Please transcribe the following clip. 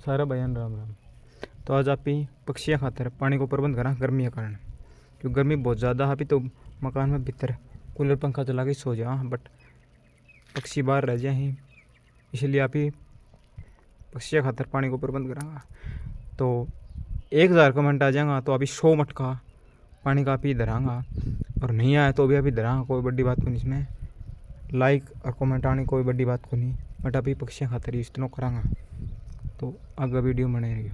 सारा बयान राम राम। तो आज आप ही पक्षियों खातर पानी को प्रबंध करा गर्मी के कारण, क्योंकि गर्मी बहुत ज़्यादा है। तो मकान में भीतर कूलर पंखा चला के सो जा, बट पक्षी बाहर रह जाए ही, इसलिए आप ही पक्षियों खातर पानी को प्रबंध करांगा। तो 1000 कमेंट आ जाएगा तो अभी 100 मटका पानी का आप ही धरांगा, और नहीं आया तो भी अभी धरांगा, कोई बड़ी बात को नहीं। इसमें लाइक और कमेंट आने कोई बड़ी बात को नहीं, बट अभी पक्षियों खातर इस्तेमाल करांगा। तो आगे वीडियो बने रहिए।